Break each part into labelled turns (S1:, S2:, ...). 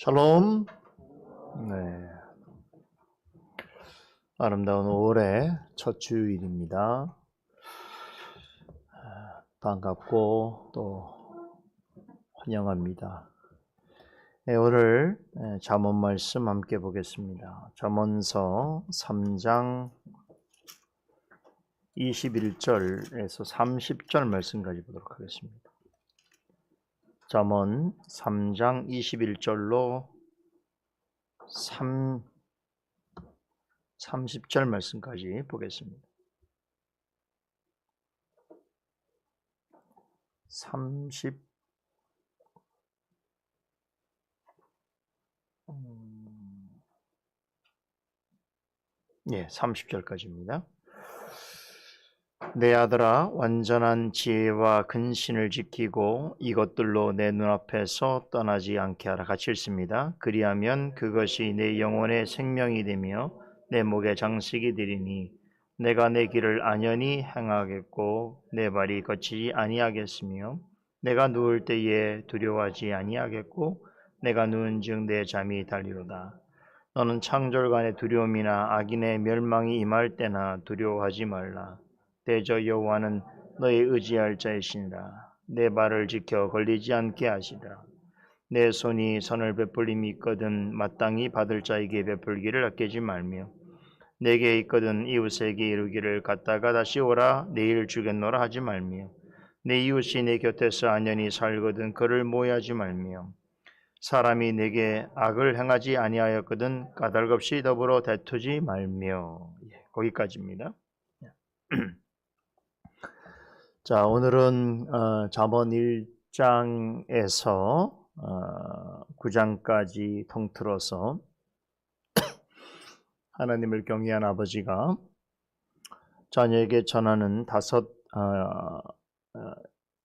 S1: 샬롬. 네, 아름다운 5월의 첫 주일입니다. 반갑고 또 환영합니다. 네, 오늘 잠언 말씀 함께 보겠습니다. 잠언서 3장 21절에서 30절 말씀까지 보도록 하겠습니다. 잠언 3장 21절로 30절 말씀까지 보겠습니다. 30절까지입니다. 내 아들아, 완전한 지혜와 근신을 지키고 이것들로 내 눈앞에서 떠나지 않게 하라. 같이 읽습니다. 그리하면 그것이 내 영혼의 생명이 되며 내 목의 장식이 되리니 내가 내 길을 안연히 행하겠고 내 발이 거치지 아니하겠으며 내가 누울 때에 두려워하지 아니하겠고 내가 누운즉 내 잠이 달리로다. 너는 창졸간의 두려움이나 악인의 멸망이 임할 때나 두려워하지 말라. 대저 여호와는 너의 의지할 자이시니라. 내 발을 지켜 걸리지 않게 하시라. 내 손이 선을 베풀림이 있거든 마땅히 받을 자에게 베풀기를 아끼지 말며 내게 있거든 이웃에게 이루기를 갔다가 다시 오라 내일 주겠노라 하지 말며 내 이웃이 내 곁에서 안연히 살거든 그를 모해하지 말며 사람이 내게 악을 행하지 아니하였거든 까닭없이 더불어 다투지 말며. 거기까지입니다. 자, 오늘은 잠언 1장에서 9장까지 통틀어서 하나님을 경외한 아버지가 자녀에게 전하는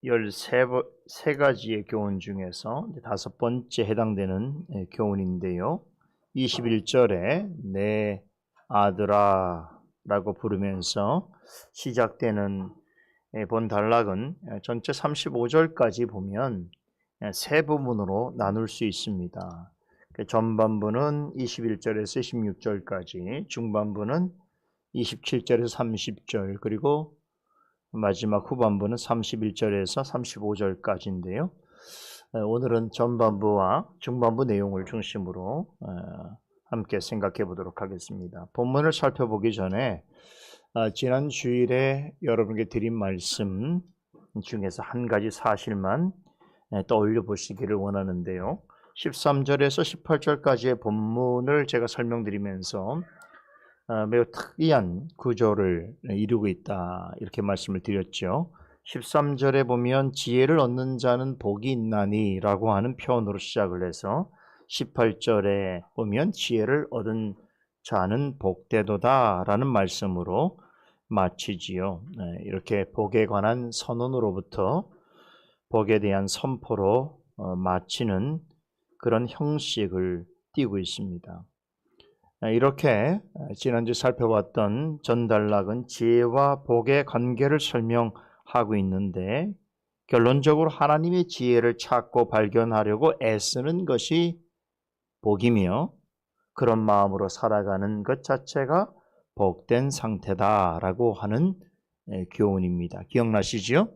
S1: 13가지의 교훈 중에서 5번째 해당되는 교훈인데요. 21절에 내 아들아 라고 부르면서 시작되는 본 단락은 전체 35절까지 보면 세 부분으로 나눌 수 있습니다. 전반부는 21절에서 16절까지, 중반부는 27절에서 30절, 그리고 마지막 후반부는 31절에서 35절까지인데요. 오늘은 전반부와 중반부 내용을 중심으로 함께 생각해 보도록 하겠습니다. 본문을 살펴보기 전에 지난 주일에 여러분께 드린 말씀 중에서 한 가지 사실만 떠올려 보시기를 원하는데요. 13절에서 18절까지의 본문을 제가 설명드리면서 매우 특이한 구조를 이루고 있다 이렇게 말씀을 드렸죠. 13절에 보면 지혜를 얻는 자는 복이 있나니 라고 하는 표현으로 시작을 해서 18절에 보면 지혜를 얻은 자는 복되도다 라는 말씀으로 마치지요. 이렇게 복에 관한 선언으로부터 복에 대한 선포로 마치는 그런 형식을 띠고 있습니다. 이렇게 지난주 살펴봤던 전단락은 지혜와 복의 관계를 설명하고 있는데 결론적으로 하나님의 지혜를 찾고 발견하려고 애쓰는 것이 복이며 그런 마음으로 살아가는 것 자체가 복된 상태다라고 하는 교훈입니다. 기억나시죠?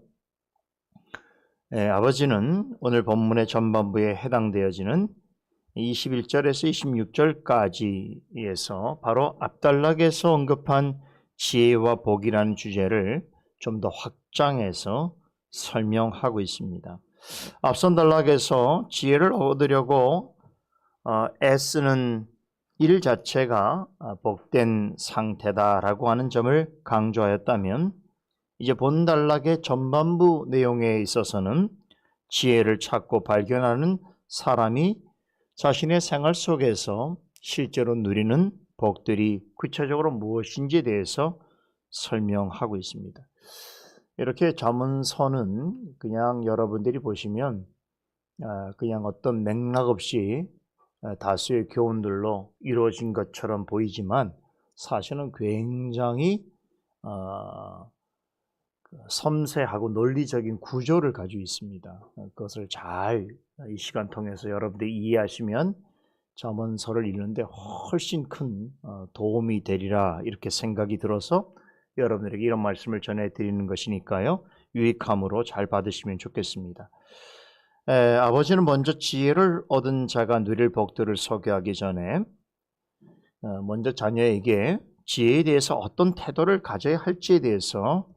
S1: 아버지는 오늘 본문의 전반부에 해당되어지는 21절에서 26절까지에서 바로 앞단락에서 언급한 지혜와 복이라는 주제를 좀 더 확장해서 설명하고 있습니다. 앞선 단락에서 지혜를 얻으려고 애쓰는 일 자체가 복된 상태다라고 하는 점을 강조하였다면 이제 본 단락의 전반부 내용에 있어서는 지혜를 찾고 발견하는 사람이 자신의 생활 속에서 실제로 누리는 복들이 구체적으로 무엇인지에 대해서 설명하고 있습니다. 이렇게 잠언서는 그냥 여러분들이 보시면 그냥 어떤 맥락 없이 다수의 교훈들로 이루어진 것처럼 보이지만 사실은 굉장히 섬세하고 논리적인 구조를 가지고 있습니다. 그것을 잘 이 시간 통해서 여러분들이 이해하시면 잠언서를 읽는데 훨씬 큰 도움이 되리라 이렇게 생각이 들어서 여러분들에게 이런 말씀을 전해드리는 것이니까요. 유익함으로 잘 받으시면 좋겠습니다. 아버지는 먼저 지혜를 얻은 자가 누릴 복들을 소개하기 전에 먼저 자녀에게 지혜에 대해서 어떤 태도를 가져야 할지에 대해서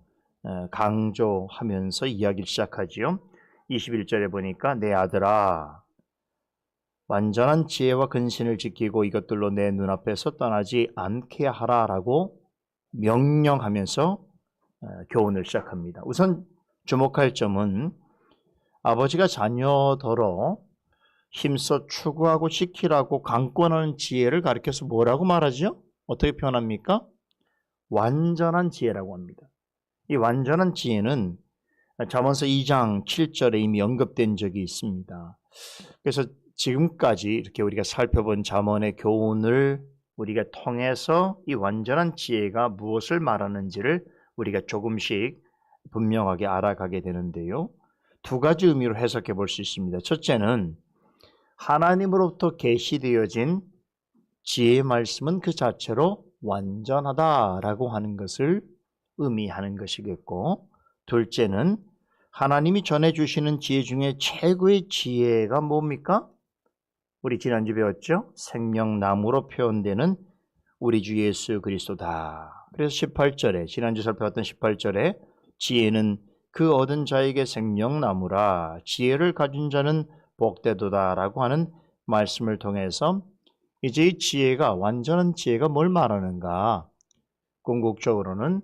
S1: 강조하면서 이야기를 시작하지요. 21절에 보니까 내 아들아 완전한 지혜와 근신을 지키고 이것들로 내 눈앞에서 떠나지 않게 하라라고 명령하면서 교훈을 시작합니다. 우선 주목할 점은 아버지가 자녀더러 힘써 추구하고 지키라고 강권하는 지혜를 가리켜서 뭐라고 말하죠? 어떻게 표현합니까? 완전한 지혜라고 합니다. 이 완전한 지혜는 잠언서 2장 7절에 이미 언급된 적이 있습니다. 그래서 지금까지 이렇게 우리가 살펴본 잠언의 교훈을 우리가 통해서 이 완전한 지혜가 무엇을 말하는지를 우리가 조금씩 분명하게 알아가게 되는데요. 두 가지 의미로 해석해 볼 수 있습니다. 첫째는 하나님으로부터 계시되어진 지혜의 말씀은 그 자체로 완전하다라고 하는 것을 의미하는 것이겠고, 둘째는 하나님이 전해주시는 지혜 중에 최고의 지혜가 뭡니까? 우리 지난주 배웠죠? 생명나무로 표현되는 우리 주 예수 그리스도다. 그래서 18절에 지난주 살펴봤던 18절에 지혜는 그 얻은 자에게 생명나무라 지혜를 가진 자는 복되도다 라고 하는 말씀을 통해서 이제 이 지혜가 완전한 지혜가 뭘 말하는가? 궁극적으로는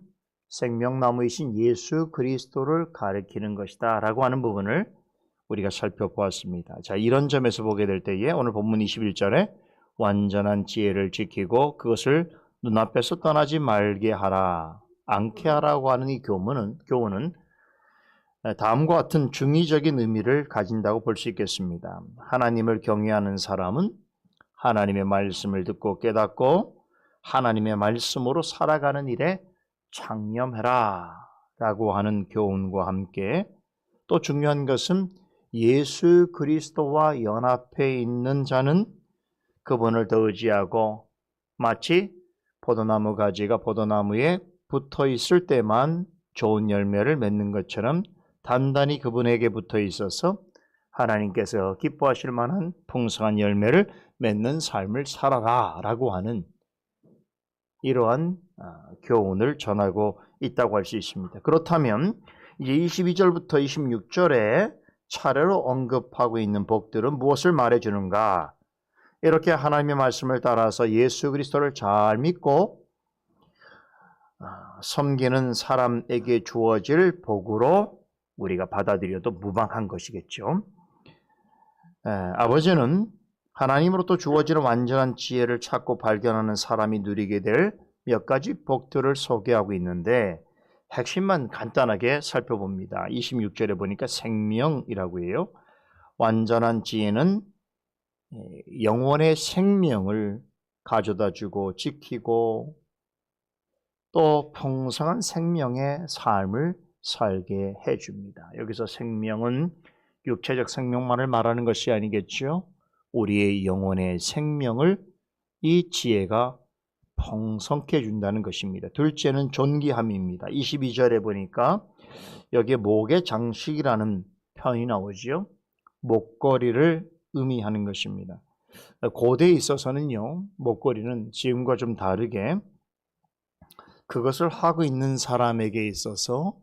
S1: 생명나무이신 예수 그리스도를 가리키는 것이다 라고 하는 부분을 우리가 살펴보았습니다. 자, 이런 점에서 보게 될 때에 오늘 본문 21절에 완전한 지혜를 지키고 그것을 눈앞에서 떠나지 말게 하라, 않게 하라고 하는 이 교훈은 다음과 같은 중의적인 의미를 가진다고 볼 수 있겠습니다. 하나님을 경외하는 사람은 하나님의 말씀을 듣고 깨닫고 하나님의 말씀으로 살아가는 일에 창념해라 라고 하는 교훈과 함께 또 중요한 것은 예수 그리스도와 연합해 있는 자는 그분을 더 의지하고 마치 포도나무 가지가 포도나무에 붙어 있을 때만 좋은 열매를 맺는 것처럼 단단히 그분에게 붙어 있어서 하나님께서 기뻐하실 만한 풍성한 열매를 맺는 삶을 살아라 라고 하는 이러한 교훈을 전하고 있다고 할 수 있습니다. 그렇다면 이제 22절부터 26절에 차례로 언급하고 있는 복들은 무엇을 말해주는가? 이렇게 하나님의 말씀을 따라서 예수 그리스도를 잘 믿고 섬기는 사람에게 주어질 복으로 우리가 받아들여도 무방한 것이겠죠. 아버지는 하나님으로부터 주어지는 완전한 지혜를 찾고 발견하는 사람이 누리게 될 몇 가지 복들을 소개하고 있는데 핵심만 간단하게 살펴봅니다. 26절에 보니까 생명이라고 해요. 완전한 지혜는 영혼의 생명을 가져다 주고 지키고 또 풍성한 생명의 삶을 살게 해줍니다. 여기서 생명은 육체적 생명만을 말하는 것이 아니겠죠. 우리의 영혼의 생명을 이 지혜가 풍성케 해준다는 것입니다. 둘째는 존귀함입니다. 22절에 보니까 여기에 목의 장식이라는 표현이 나오죠. 목걸이를 의미하는 것입니다. 고대에 있어서는요, 목걸이는 지금과 좀 다르게 그것을 하고 있는 사람에게 있어서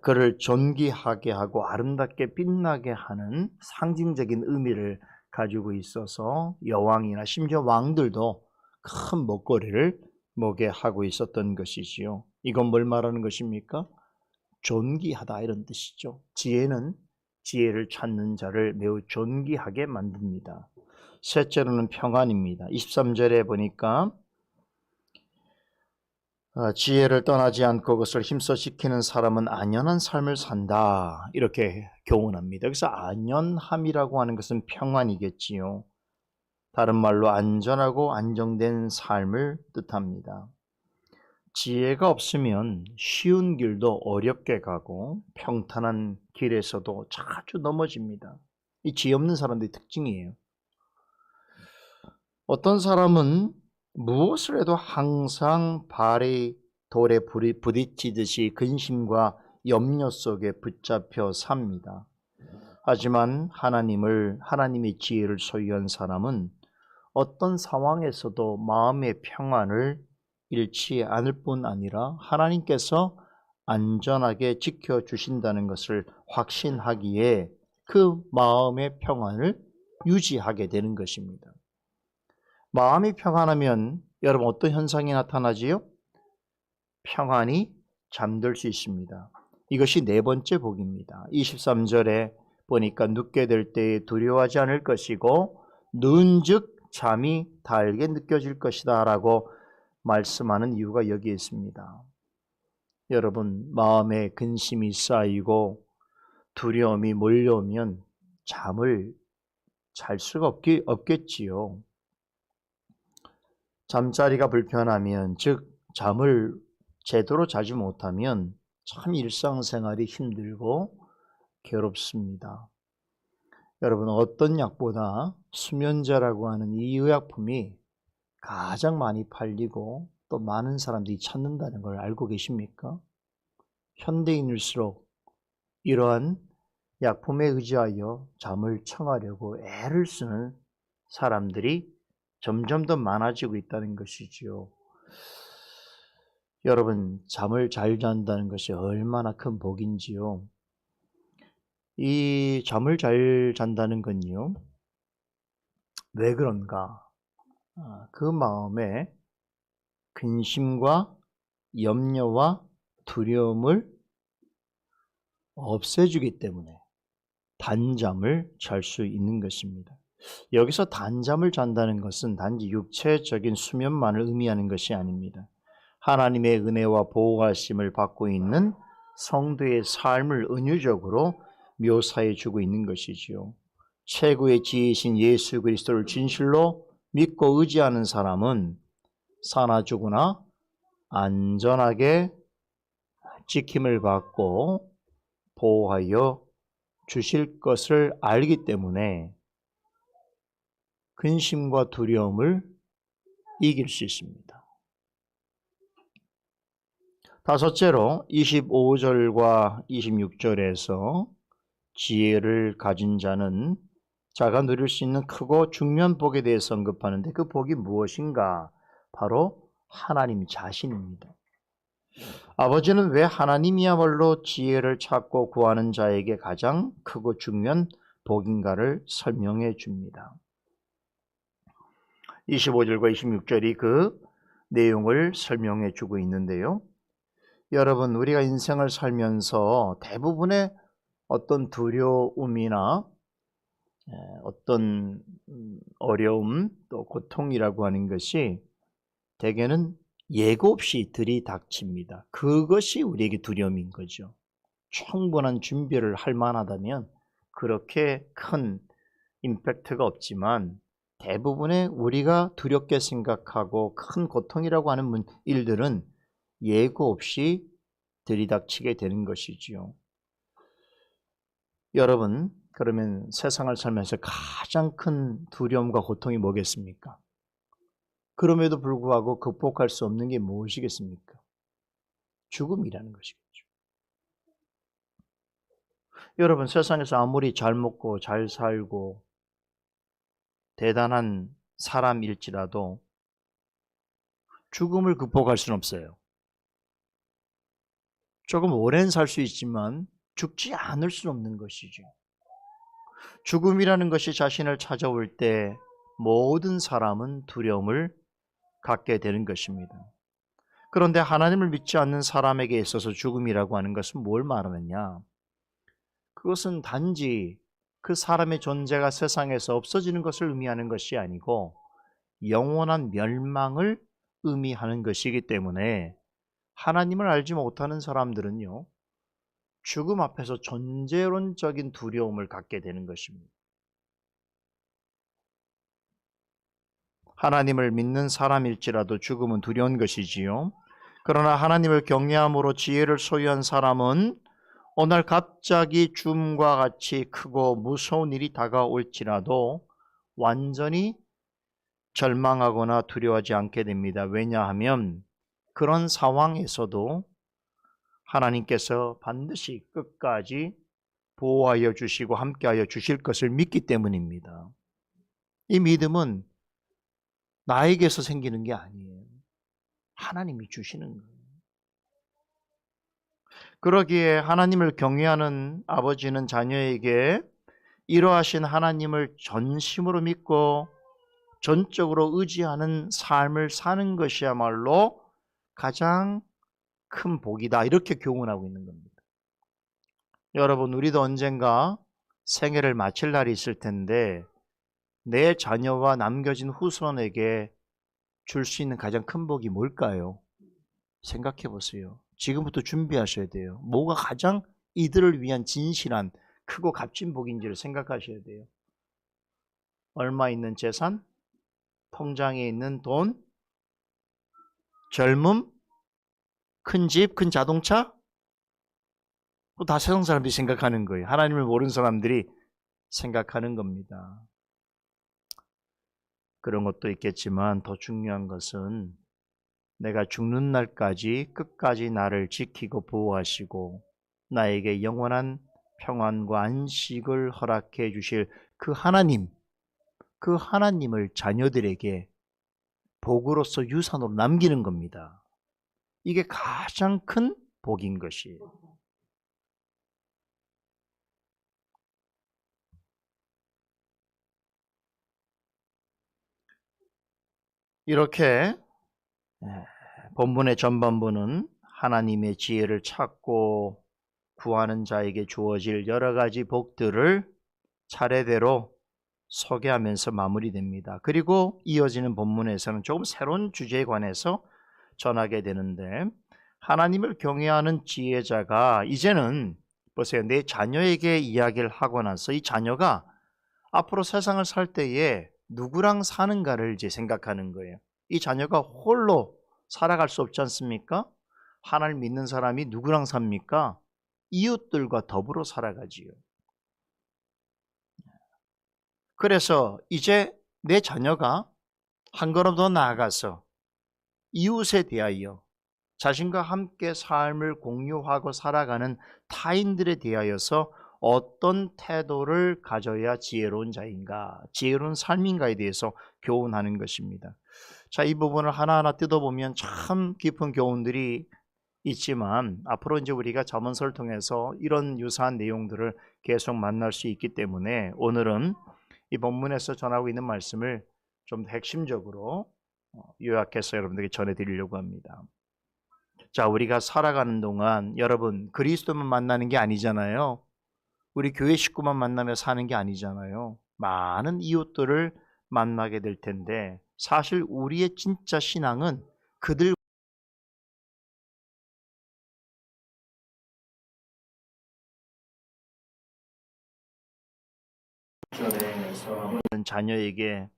S1: 그를 존귀하게 하고 아름답게 빛나게 하는 상징적인 의미를 가지고 있어서 여왕이나 심지어 왕들도 큰 목걸이를 목에 하고 있었던 것이지요. 이건 뭘 말하는 것입니까? 존귀하다 이런 뜻이죠. 지혜는 지혜를 찾는 자를 매우 존귀하게 만듭니다. 셋째로는 평안입니다. 23절에 보니까 지혜를 떠나지 않고 그것을 힘써 지키는 사람은 안연한 삶을 산다 이렇게 교훈합니다. 그래서 안연함이라고 하는 것은 평안이겠지요. 다른 말로 안전하고 안정된 삶을 뜻합니다. 지혜가 없으면 쉬운 길도 어렵게 가고 평탄한 길에서도 자주 넘어집니다. 이 지혜 없는 사람들의 특징이에요. 어떤 사람은 무엇을 해도 항상 발이 돌에 부딪히듯이 근심과 염려 속에 붙잡혀 삽니다. 하지만 하나님의 지혜를 소유한 사람은 어떤 상황에서도 마음의 평안을 잃지 않을 뿐 아니라 하나님께서 안전하게 지켜주신다는 것을 확신하기에 그 마음의 평안을 유지하게 되는 것입니다. 마음이 평안하면 여러분 어떤 현상이 나타나지요? 평안이 잠들 수 있습니다. 이것이 네 번째 복입니다. 23절에 보니까 눕게 될 때에 두려워하지 않을 것이고 누운즉 잠이 달게 느껴질 것이다 라고 말씀하는 이유가 여기에 있습니다. 여러분 마음에 근심이 쌓이고 두려움이 몰려오면 잠을 잘 수가 없겠지요. 잠자리가 불편하면, 즉 잠을 제대로 자지 못하면 참 일상생활이 힘들고 괴롭습니다. 여러분 어떤 약보다 수면제라고 하는 이 의약품이 가장 많이 팔리고 또 많은 사람들이 찾는다는 걸 알고 계십니까? 현대인일수록 이러한 약품에 의지하여 잠을 청하려고 애를 쓰는 사람들이 점점 더 많아지고 있다는 것이지요. 여러분 잠을 잘 잔다는 것이 얼마나 큰 복인지요. 이 잠을 잘 잔다는 건요, 왜 그런가? 그 마음에 근심과 염려와 두려움을 없애주기 때문에 단잠을 잘 수 있는 것입니다. 여기서 단잠을 잔다는 것은 단지 육체적인 수면만을 의미하는 것이 아닙니다. 하나님의 은혜와 보호하심을 받고 있는 성도의 삶을 은유적으로 묘사해 주고 있는 것이지요. 최고의 지혜이신 예수 그리스도를 진실로 믿고 의지하는 사람은 사나 죽으나 안전하게 지킴을 받고 보호하여 주실 것을 알기 때문에 근심과 두려움을 이길 수 있습니다. 다섯째로 25절과 26절에서 지혜를 가진 자가 누릴 수 있는 크고 중요한 복에 대해서 언급하는데 그 복이 무엇인가? 바로 하나님 자신입니다. 아버지는 왜 하나님이야말로 지혜를 찾고 구하는 자에게 가장 크고 중요한 복인가를 설명해 줍니다. 25절과 26절이 그 내용을 설명해 주고 있는데요. 여러분 우리가 인생을 살면서 대부분의 어떤 두려움이나 어떤 어려움 또 고통이라고 하는 것이 대개는 예고 없이 들이닥칩니다. 그것이 우리에게 두려움인 거죠. 충분한 준비를 할 만하다면 그렇게 큰 임팩트가 없지만 대부분의 우리가 두렵게 생각하고 큰 고통이라고 하는 일들은 예고 없이 들이닥치게 되는 것이지요. 여러분 그러면 세상을 살면서 가장 큰 두려움과 고통이 뭐겠습니까? 그럼에도 불구하고 극복할 수 없는 게 무엇이겠습니까? 죽음이라는 것이겠죠. 여러분 세상에서 아무리 잘 먹고 잘 살고 대단한 사람일지라도 죽음을 극복할 수는 없어요. 조금 오랜 살 수 있지만 죽지 않을 수 없는 것이죠. 죽음이라는 것이 자신을 찾아올 때 모든 사람은 두려움을 갖게 되는 것입니다. 그런데 하나님을 믿지 않는 사람에게 있어서 죽음이라고 하는 것은 뭘 말하느냐? 그것은 단지 그 사람의 존재가 세상에서 없어지는 것을 의미하는 것이 아니고 영원한 멸망을 의미하는 것이기 때문에 하나님을 알지 못하는 사람들은요, 죽음 앞에서 존재론적인 두려움을 갖게 되는 것입니다. 하나님을 믿는 사람일지라도 죽음은 두려운 것이지요. 그러나 하나님을 경외함으로 지혜를 소유한 사람은 오늘 갑자기 죽음과 같이 크고 무서운 일이 다가올지라도 완전히 절망하거나 두려워하지 않게 됩니다. 왜냐하면 그런 상황에서도 하나님께서 반드시 끝까지 보호하여 주시고 함께하여 주실 것을 믿기 때문입니다. 이 믿음은 나에게서 생기는 게 아니에요. 하나님이 주시는 거예요. 그러기에 하나님을 경외하는 아버지는 자녀에게 이러하신 하나님을 전심으로 믿고 전적으로 의지하는 삶을 사는 것이야말로 가장 큰 복이다. 이렇게 교훈하고 있는 겁니다. 여러분, 우리도 언젠가 생애를 마칠 날이 있을 텐데 내 자녀와 남겨진 후손에게 줄 수 있는 가장 큰 복이 뭘까요? 생각해 보세요. 지금부터 준비하셔야 돼요. 뭐가 가장 이들을 위한 진실한 크고 값진 복인지를 생각하셔야 돼요. 얼마 있는 재산? 통장에 있는 돈? 젊음? 큰 집? 큰 자동차? 다 세상 사람들이 생각하는 거예요. 하나님을 모르는 사람들이 생각하는 겁니다. 그런 것도 있겠지만 더 중요한 것은 내가 죽는 날까지 끝까지 나를 지키고 보호하시고 나에게 영원한 평안과 안식을 허락해 주실 그 하나님, 그 하나님을 자녀들에게 복으로서 유산으로 남기는 겁니다. 이게 가장 큰 복인 것이에요. 이렇게 본문의 전반부는 하나님의 지혜를 찾고 구하는 자에게 주어질 여러 가지 복들을 차례대로 소개하면서 마무리됩니다. 그리고 이어지는 본문에서는 조금 새로운 주제에 관해서 전하게 되는데 하나님을 경외하는 지혜자가 이제는 보세요. 내 자녀에게 이야기를 하고 나서 이 자녀가 앞으로 세상을 살 때에 누구랑 사는가를 이제 생각하는 거예요. 이 자녀가 홀로 살아갈 수 없지 않습니까? 하나님 믿는 사람이 누구랑 삽니까? 이웃들과 더불어 살아가지요. 그래서 이제 내 자녀가 한 걸음 더 나아가서 이웃에 대하여 자신과 함께 삶을 공유하고 살아가는 타인들에 대하여서 어떤 태도를 가져야 지혜로운 자인가, 지혜로운 삶인가에 대해서 교훈하는 것입니다. 자, 이 부분을 하나하나 뜯어보면 참 깊은 교훈들이 있지만 앞으로 이제 우리가 잠언서를 통해서 이런 유사한 내용들을 계속 만날 수 있기 때문에 오늘은 이 본문에서 전하고 있는 말씀을 좀 핵심적으로 요약해서 여러분들에게 전해드리려고 합니다. 자, 우리가 살아가는 동안 여러분 그리스도만 만나는 게 아니잖아요. 우리 교회 식구만 만나며 사는 게 아니잖아요. 많은 이웃들을 만나게 될 텐데 사실 우리의 진짜 신앙은 그들 자녀에게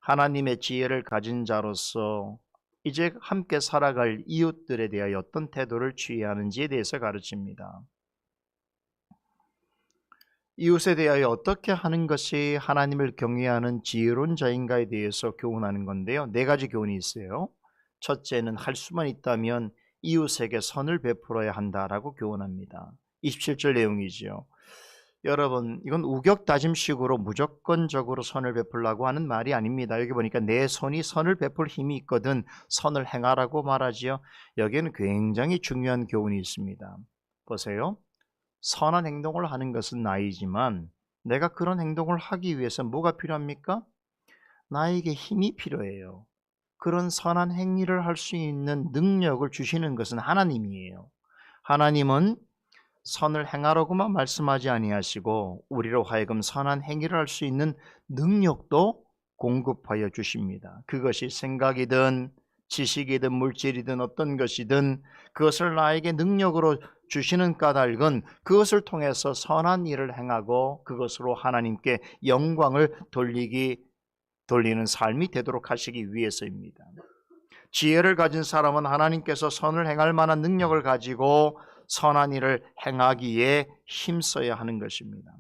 S1: 하나님의 지혜를 가진 자로서 이제 함께 살아갈 이웃들에 대하여 어떤 태도를 취해야 하는지에 대해서 가르칩니다. 이웃에 대하여 어떻게 하는 것이 하나님을 경외하는 지혜로운 자인가에 대해서 교훈하는 건데요. 4가지 교훈이 있어요. 첫째는 할 수만 있다면 이웃에게 선을 베풀어야 한다라고 교훈합니다. 27절 내용이지요. 여러분, 이건 우격다짐식으로 무조건적으로 선을 베풀라고 하는 말이 아닙니다. 여기 보니까 내 손이 선을 베풀 힘이 있거든 선을 행하라고 말하지요. 여기에는 굉장히 중요한 교훈이 있습니다. 보세요. 선한 행동을 하는 것은 나이지만 내가 그런 행동을 하기 위해서 뭐가 필요합니까? 나에게 힘이 필요해요. 그런 선한 행위를 할 수 있는 능력을 주시는 것은 하나님이에요. 하나님은 선을 행하라고만 말씀하지 아니하시고 우리로 하여금 선한 행위를 할 수 있는 능력도 공급하여 주십니다. 그것이 생각이든 지식이든 물질이든 어떤 것이든 그것을 나에게 능력으로 주시는 까닭은 그것을 통해서 선한 일을 행하고 그것으로 하나님께 영광을 돌리는 삶이 되도록 하시기 위해서입니다. 지혜를 가진 사람은 하나님께서 선을 행할 만한 능력을 가지고 선한 일을 행하기에 힘써야 하는 것입니다.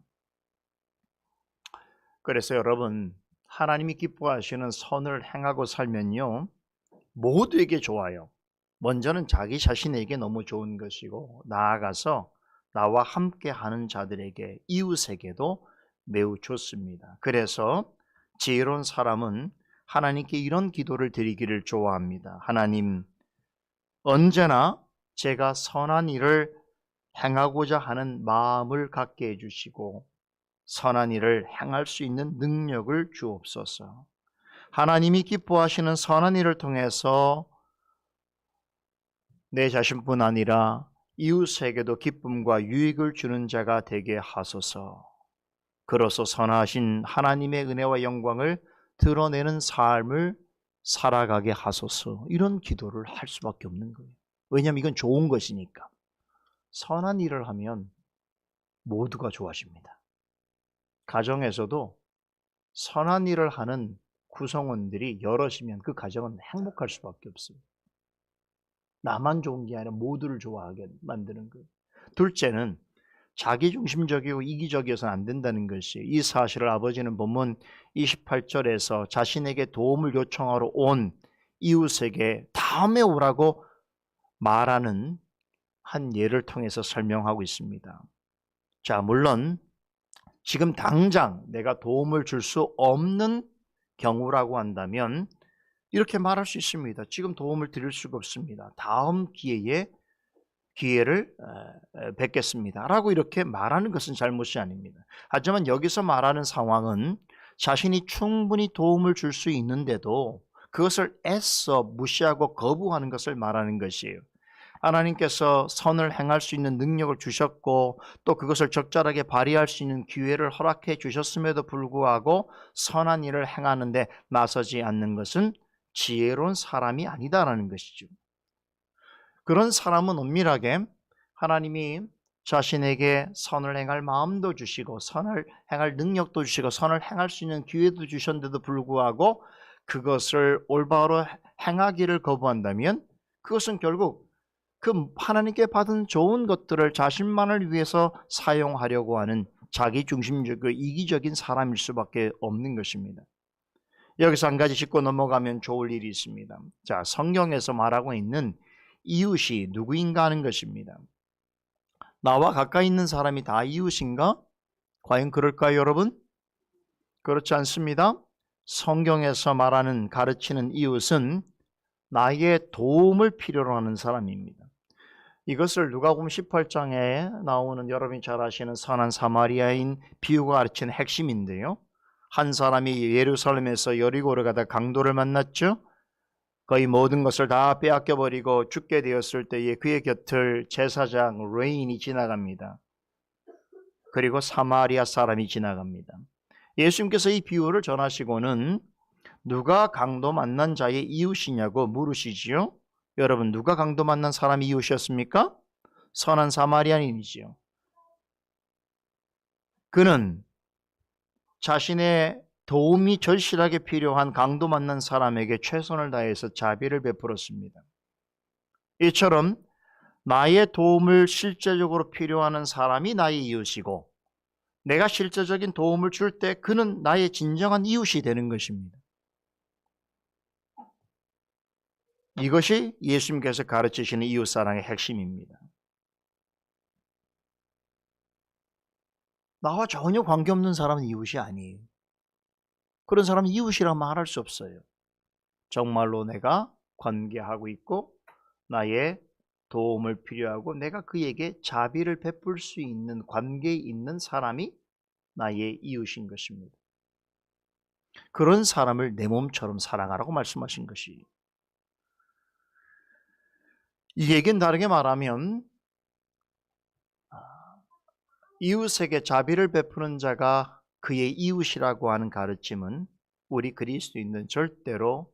S1: 그래서 여러분, 하나님이 기뻐하시는 선을 행하고 살면요, 모두에게 좋아요. 먼저는 자기 자신에게 너무 좋은 것이고, 나아가서 나와 함께 하는 자들에게, 이웃에게도 매우 좋습니다. 그래서 지혜로운 사람은 하나님께 이런 기도를 드리기를 좋아합니다. 하나님, 언제나 제가 선한 일을 행하고자 하는 마음을 갖게 해주시고 선한 일을 행할 수 있는 능력을 주옵소서. 하나님이 기뻐하시는 선한 일을 통해서 내 자신뿐 아니라 이웃에게도 기쁨과 유익을 주는 자가 되게 하소서. 그로써 선하신 하나님의 은혜와 영광을 드러내는 삶을 살아가게 하소서. 이런 기도를 할 수밖에 없는 거예요. 왜냐하면 이건 좋은 것이니까. 선한 일을 하면 모두가 좋아집니다. 가정에서도 선한 일을 하는 구성원들이 여럿이면 그 가정은 행복할 수밖에 없어요. 나만 좋은 게 아니라 모두를 좋아하게 만드는 거예요. 둘째는 자기중심적이고 이기적이어서는 안 된다는 것이, 이 사실을 아버지는 본문 28절에서 자신에게 도움을 요청하러 온 이웃에게 다음에 오라고 말하는 한 예를 통해서 설명하고 있습니다. 자, 물론 지금 당장 내가 도움을 줄 수 없는 경우라고 한다면 이렇게 말할 수 있습니다. 지금 도움을 드릴 수가 없습니다. 다음 기회에 기회를 뵙겠습니다 라고 이렇게 말하는 것은 잘못이 아닙니다. 하지만 여기서 말하는 상황은 자신이 충분히 도움을 줄 수 있는데도 그것을 애써 무시하고 거부하는 것을 말하는 것이에요. 하나님께서 선을 행할 수 있는 능력을 주셨고 또 그것을 적절하게 발휘할 수 있는 기회를 허락해 주셨음에도 불구하고 선한 일을 행하는데 나서지 않는 것은 지혜로운 사람이 아니다라는 것이죠. 그런 사람은 엄밀하게 하나님이 자신에게 선을 행할 마음도 주시고 선을 행할 능력도 주시고 선을 행할 수 있는 기회도 주셨는데도 불구하고 그것을 올바로 행하기를 거부한다면 그것은 결국 그 하나님께 받은 좋은 것들을 자신만을 위해서 사용하려고 하는 자기중심적이고 이기적인 사람일 수밖에 없는 것입니다. 여기서 한 가지 짚고 넘어가면 좋을 일이 있습니다. 자, 성경에서 말하고 있는 이웃이 누구인가 하는 것입니다. 나와 가까이 있는 사람이 다 이웃인가? 과연 그럴까요, 여러분? 그렇지 않습니다. 성경에서 말하는 가르치는 이웃은 나에게 도움을 필요로 하는 사람입니다. 이것을 누가복음 18장에 나오는 여러분이 잘 아시는 선한 사마리아인 비유가 가르치는 핵심인데요. 한 사람이 예루살렘에서 여리고를 가다 강도를 만났죠. 거의 모든 것을 다 빼앗겨버리고 죽게 되었을 때에 그의 곁을 제사장 레인이 지나갑니다. 그리고 사마리아 사람이 지나갑니다. 예수님께서 이 비유를 전하시고는 누가 강도 만난 자의 이웃이냐고 물으시지요. 여러분, 누가 강도 만난 사람이 이웃이었습니까? 선한 사마리아인이지요. 그는 자신의 도움이 절실하게 필요한 강도 만난 사람에게 최선을 다해서 자비를 베풀었습니다. 이처럼 나의 도움을 실제적으로 필요하는 사람이 나의 이웃이고 내가 실제적인 도움을 줄 때 그는 나의 진정한 이웃이 되는 것입니다. 이것이 예수님께서 가르치시는 이웃사랑의 핵심입니다. 나와 전혀 관계없는 사람은 이웃이 아니에요. 그런 사람은 이웃이라 말할 수 없어요. 정말로 내가 관계하고 있고 나의 도움을 필요하고 내가 그에게 자비를 베풀 수 있는 관계에 있는 사람이 나의 이웃인 것입니다. 그런 사람을 내 몸처럼 사랑하라고 말씀하신 것이, 이 얘기는 다르게 말하면 이웃에게 자비를 베푸는 자가 그의 이웃이라고 하는 가르침은 우리 그리스도인은 절대로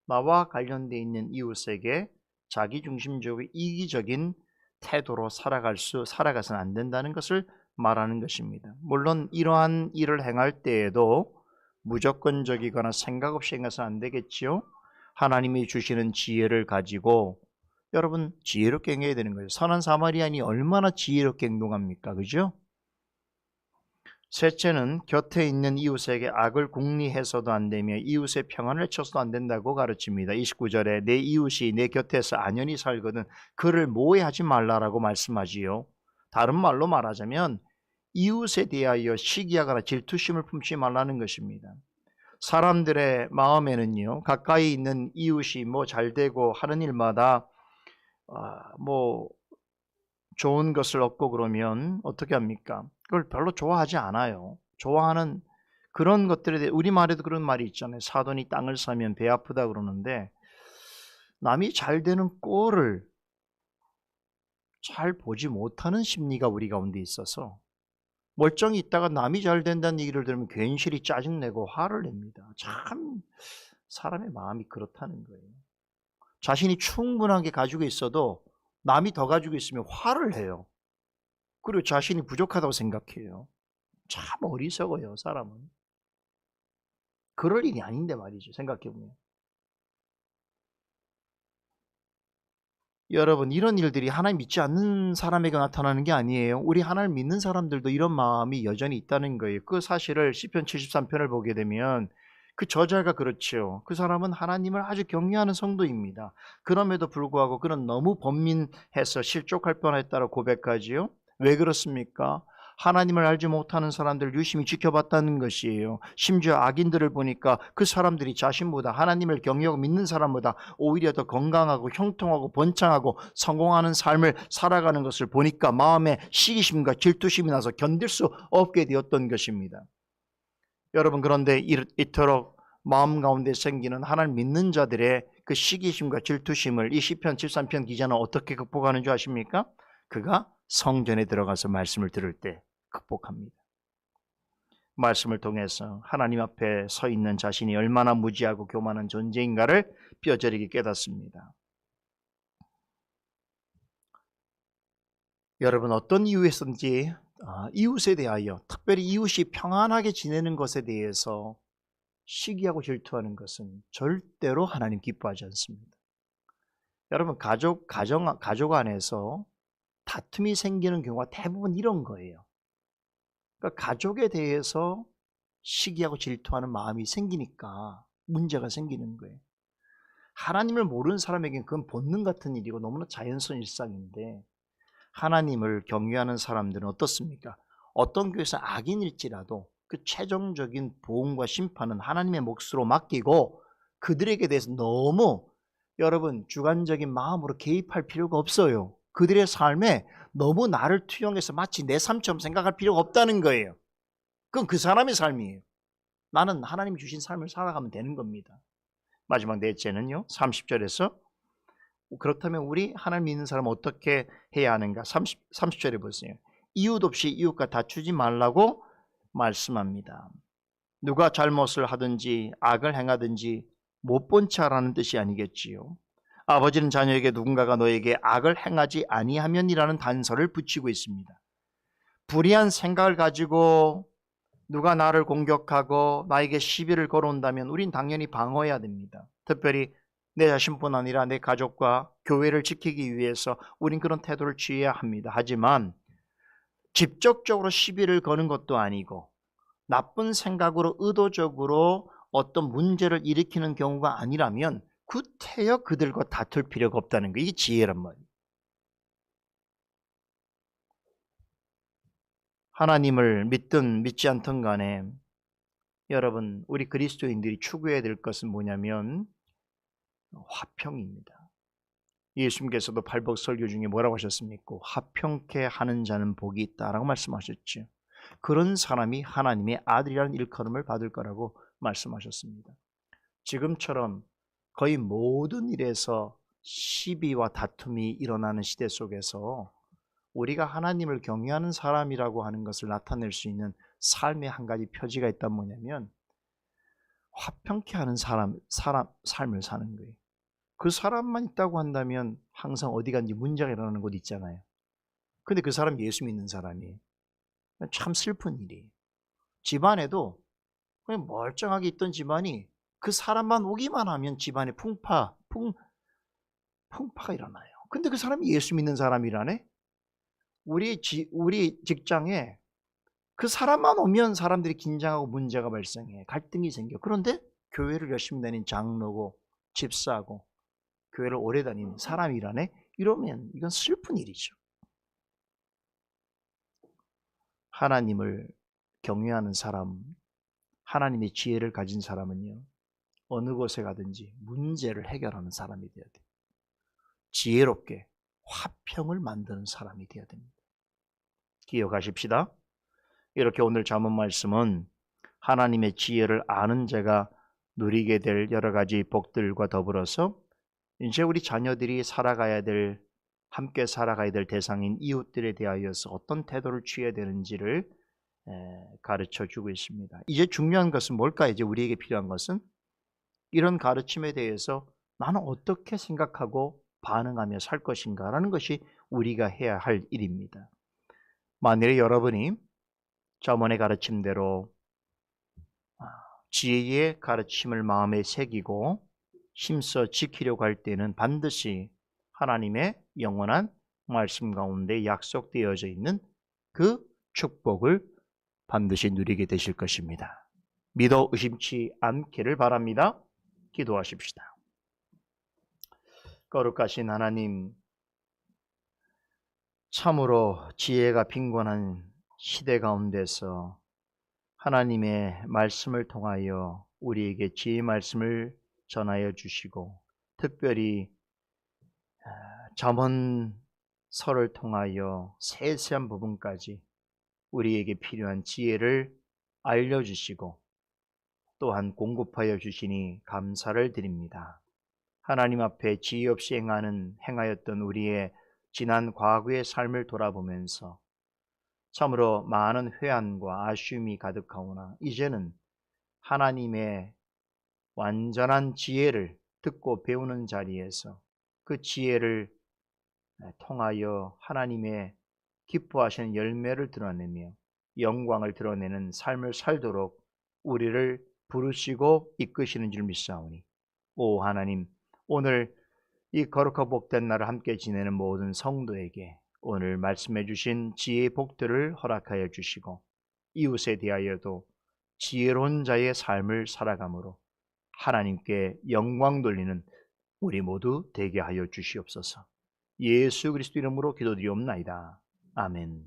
S1: 나와 관련되어 있는 이웃에게 자기중심적이고 이기적인 태도로 살아가서는 안 된다는 것을 말하는 것입니다. 물론 이러한 일을 행할 때에도 무조건적이거나 생각 없이 행해서는 안 되겠지요. 하나님이 주시는 지혜를 가지고 여러분 지혜롭게 행해야 되는 거예요. 선한 사마리아인이 얼마나 지혜롭게 행동합니까? 그죠? 셋째는 곁에 있는 이웃에게 악을 궁리해서도 안 되며 이웃의 평안을 해쳐서도 안 된다고 가르칩니다. 29절에 내 이웃이 내 곁에서 안연히 살거든 그를 모해하지 말라라고 말씀하지요. 다른 말로 말하자면 이웃에 대하여 시기하거나 질투심을 품지 말라는 것입니다. 사람들의 마음에는요, 가까이 있는 이웃이 뭐 잘되고 하는 일마다 뭐 좋은 것을 얻고 그러면 어떻게 합니까? 그걸 별로 좋아하지 않아요. 좋아하는 그런 것들에 대해 우리말에도 그런 말이 있잖아요. 사돈이 땅을 사면 배 아프다 그러는데 남이 잘 되는 꼴을 잘 보지 못하는 심리가 우리 가운데 있어서 멀쩡히 있다가 남이 잘 된다는 얘기를 들으면 괜시리 짜증내고 화를 냅니다. 참 사람의 마음이 그렇다는 거예요. 자신이 충분하게 가지고 있어도 남이 더 가지고 있으면 화를 해요. 그리고 자신이 부족하다고 생각해요. 참 어리석어요, 사람은. 그럴 일이 아닌데 말이죠, 생각해보면. 여러분, 이런 일들이 하나님 믿지 않는 사람에게 나타나는 게 아니에요. 우리 하나님 믿는 사람들도 이런 마음이 여전히 있다는 거예요. 그 사실을 시편 73편을 보게 되면 그 저자가 그렇죠. 그 사람은 하나님을 아주 경외하는 성도입니다. 그럼에도 불구하고 그는 너무 번민해서 실족할 뻔했다고 고백하지요. 왜 그렇습니까? 하나님을 알지 못하는 사람들을 유심히 지켜봤다는 것이에요. 심지어 악인들을 보니까 그 사람들이 자신보다 하나님을 경외하고 믿는 사람보다 오히려 더 건강하고 형통하고 번창하고 성공하는 삶을 살아가는 것을 보니까 마음에 시기심과 질투심이 나서 견딜 수 없게 되었던 것입니다. 여러분, 그런데 이토록 마음 가운데 생기는 하나님 믿는 자들의 그 시기심과 질투심을 이 시편 73편 기자는 어떻게 극복하는 줄 아십니까? 그가 성전에 들어가서 말씀을 들을 때 극복합니다. 말씀을 통해서 하나님 앞에 서 있는 자신이 얼마나 무지하고 교만한 존재인가를 뼈저리게 깨닫습니다. 여러분, 어떤 이유에서든지 이웃에 대하여, 특별히 이웃이 평안하게 지내는 것에 대해서 시기하고 질투하는 것은 절대로 하나님 기뻐하지 않습니다. 여러분, 가족 안에서 다툼이 생기는 경우가 대부분 이런 거예요. 그러니까 가족에 대해서 시기하고 질투하는 마음이 생기니까 문제가 생기는 거예요. 하나님을 모르는 사람에게는 그건 본능 같은 일이고 너무나 자연스러운 일상인데 하나님을 경외하는 사람들은 어떻습니까? 어떤 교회에서 악인일지라도 그 최종적인 보응과 심판은 하나님의 몫으로 맡기고 그들에게 대해서 너무 여러분 주관적인 마음으로 개입할 필요가 없어요. 그들의 삶에 너무 나를 투영해서 마치 내 삶처럼 생각할 필요가 없다는 거예요. 그건 그 사람의 삶이에요. 나는 하나님이 주신 삶을 살아가면 되는 겁니다. 마지막 넷째는요. 30절에서 그렇다면 우리 하나님 믿는 사람은 어떻게 해야 하는가? 30절에 보세요. 이웃 없이 이웃과 다투지 말라고 말씀합니다. 누가 잘못을 하든지 악을 행하든지 못 본 차라는 뜻이 아니겠지요. 아버지는 자녀에게 누군가가 너에게 악을 행하지 아니하면이라는 단서를 붙이고 있습니다. 불의한 생각을 가지고 누가 나를 공격하고 나에게 시비를 걸어온다면 우린 당연히 방어해야 됩니다. 특별히 내 자신뿐 아니라 내 가족과 교회를 지키기 위해서 우린 그런 태도를 취해야 합니다. 하지만 직접적으로 시비를 거는 것도 아니고 나쁜 생각으로 의도적으로 어떤 문제를 일으키는 경우가 아니라면 구태여 그들과 다툴 필요가 없다는 거. 이게 지혜란 말이에요. 하나님을 믿든 믿지 않든 간에 여러분 우리 그리스도인들이 추구해야 될 것은 뭐냐면 화평입니다. 예수님께서도 팔복 설교 중에 뭐라고 하셨습니까? 화평케 하는 자는 복이 있다라고 말씀하셨죠. 그런 사람이 하나님의 아들이라는 일컬음을 받을 거라고 말씀하셨습니다. 지금처럼 거의 모든 일에서 시비와 다툼이 일어나는 시대 속에서 우리가 하나님을 경외하는 사람이라고 하는 것을 나타낼 수 있는 삶의 한 가지 표지가 있다면 뭐냐면 화평케 하는 삶을 사는 거예요. 그 사람만 있다고 한다면 항상 어디 간지 문제가 일어나는 곳 있잖아요. 근데 그 사람 예수 믿는 사람이에요. 참 슬픈 일이에요. 집안에도 그냥 멀쩡하게 있던 집안이 그 사람만 오기만 하면 집안에 풍파가 일어나요. 근데 그 사람이 예수 믿는 사람이라네? 우리 직장에 그 사람만 오면 사람들이 긴장하고 문제가 발생해. 갈등이 생겨. 그런데 교회를 열심히 다닌 장로고 집사고 교회를 오래 다닌 사람이라네? 이러면 이건 슬픈 일이죠. 하나님을 경외하는 사람, 하나님의 지혜를 가진 사람은요, 어느 곳에 가든지 문제를 해결하는 사람이 되어야 돼요. 지혜롭게 화평을 만드는 사람이 되어야 됩니다. 기억하십시다. 이렇게 오늘 잠언 말씀은 하나님의 지혜를 아는 자가 누리게 될 여러 가지 복들과 더불어서 이제 우리 자녀들이 함께 살아가야 될 대상인 이웃들에 대하여서 어떤 태도를 취해야 되는지를 가르쳐 주고 있습니다. 이제 중요한 것은 뭘까요? 이제 우리에게 필요한 것은 이런 가르침에 대해서 나는 어떻게 생각하고 반응하며 살 것인가라는 것이 우리가 해야 할 일입니다. 만일에 여러분이 잠언의 가르침대로 지혜의 가르침을 마음에 새기고 힘써 지키려고 할 때는 반드시 하나님의 영원한 말씀 가운데 약속되어져 있는 그 축복을 반드시 누리게 되실 것입니다. 믿어 의심치 않기를 바랍니다. 기도하십시다. 거룩하신 하나님, 참으로 지혜가 빈곤한 시대 가운데서 하나님의 말씀을 통하여 우리에게 지혜의 말씀을 전하여 주시고 특별히 잠언서를 통하여 세세한 부분까지 우리에게 필요한 지혜를 알려주시고 또한 공급하여 주시니 감사를 드립니다. 하나님 앞에 지혜 없이 행하였던 우리의 지난 과거의 삶을 돌아보면서 참으로 많은 회한과 아쉬움이 가득하오나 이제는 하나님의 완전한 지혜를 듣고 배우는 자리에서 그 지혜를 통하여 하나님의 기뻐하시는 열매를 드러내며 영광을 드러내는 삶을 살도록 우리를 부르시고 이끄시는 줄 믿사오니 오 하나님, 오늘 이 거룩하고 복된 날을 함께 지내는 모든 성도에게 오늘 말씀해 주신 지혜의 복들을 허락하여 주시고 이웃에 대하여도 지혜로운 자의 삶을 살아감으로 하나님께 영광 돌리는 우리 모두 되게 하여 주시옵소서. 예수 그리스도 이름으로 기도드리옵나이다. 아멘.